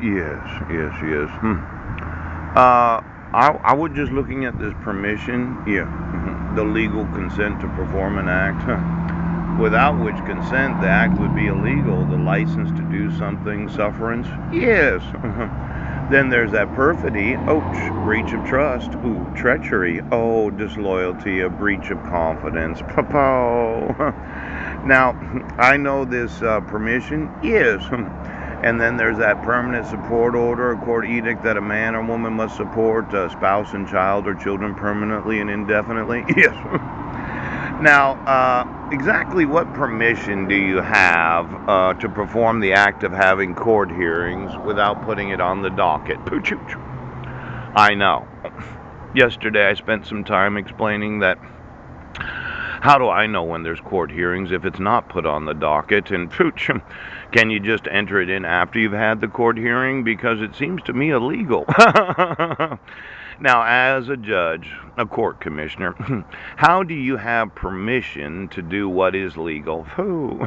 Yes, yes, yes. I was just looking at this permission. Yeah. The legal consent to perform an act. Without which consent, the act would be illegal. The license to do something, sufferance. Yes. Then there's that perfidy. Ouch. Breach of trust. Ooh, treachery. Oh, disloyalty. A breach of confidence. Papa. Now, I know this permission. Yes. And then there's that permanent support order, a court edict that a man or woman must support a spouse and child or children permanently and indefinitely. Yes. Now, exactly what permission do you have to perform the act of having court hearings without putting it on the docket? Pooch. I know. Yesterday I spent some time explaining that how do I know when there's court hearings if it's not put on the docket? And pooch, can you just enter it in after you've had the court hearing? Because it seems to me illegal. Now, as a judge, a court commissioner, how do you have permission to do what is legal? Who?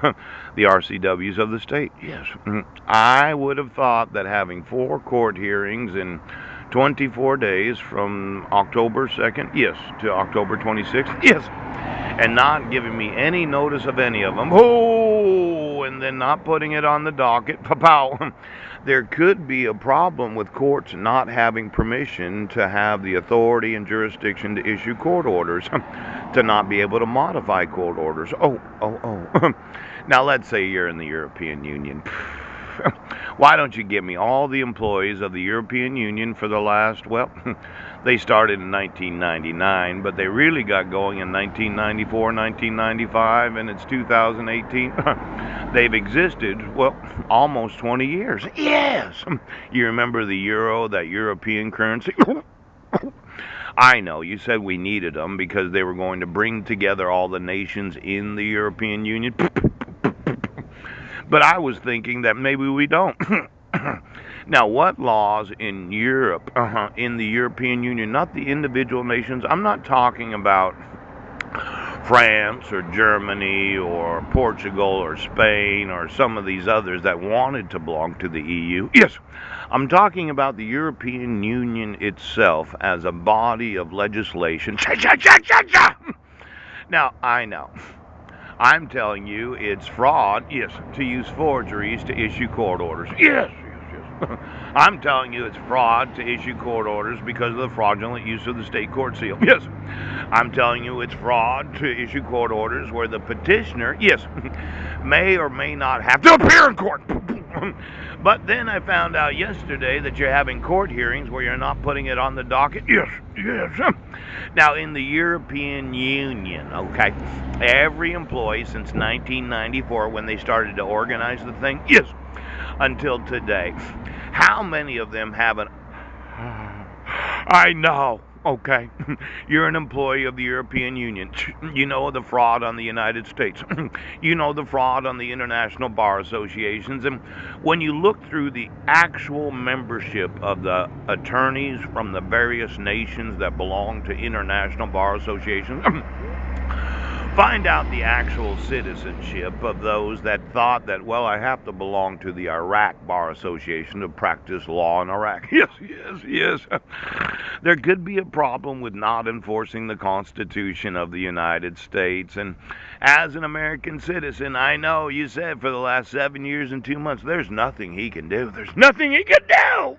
The RCWs of the state? Yes. I would have thought that having 4 court hearings in 24 days from October 2nd, yes, to October 26th, yes, and not giving me any notice of any of them. Oh, and then not putting it on the docket. Pow. There could be a problem with courts not having permission to have the authority and jurisdiction to issue court orders, to not be able to modify court orders. Oh. Now, let's say you're in the European Union. Why don't you give me all the employees of the European Union for the last, well, they started in 1999, but they really got going in 1994, 1995, and it's 2018. They've existed, well, almost 20 years. Yes! You remember the euro, that European currency? I know, you said we needed them because they were going to bring together all the nations in the European Union. But I was thinking that maybe we don't. Now, what laws in Europe, in the European Union, not the individual nations, I'm not talking about France or Germany or Portugal or Spain or some of these others that wanted to belong to the EU. Yes, I'm talking about the European Union itself as a body of legislation. Now, I know. I'm telling you, it's fraud, yes, to use forgeries to issue court orders. Yes. I'm telling you, it's fraud to issue court orders because of the fraudulent use of the state court seal. Yes. I'm telling you, it's fraud to issue court orders where the petitioner, yes, may or may not have to appear in court. But then I found out yesterday that you're having court hearings where you're not putting it on the docket. Yes. Now, in the European Union, okay, every employee since 1994 when they started to organize the thing, yes, until today, how many of them have an... I know. Okay, you're an employee of the European Union. You know the fraud on the United States. You know the fraud on the international bar associations. And when you look through the actual membership of the attorneys from the various nations that belong to international bar associations, find out the actual citizenship of those that thought that, well, I have to belong to the Iraq Bar Association to practice law in Iraq. Yes. There could be a problem with not enforcing the Constitution of the United States. And as an American citizen, I know you said for the last 7 years and 2 months, there's nothing he can do. There's nothing he can do!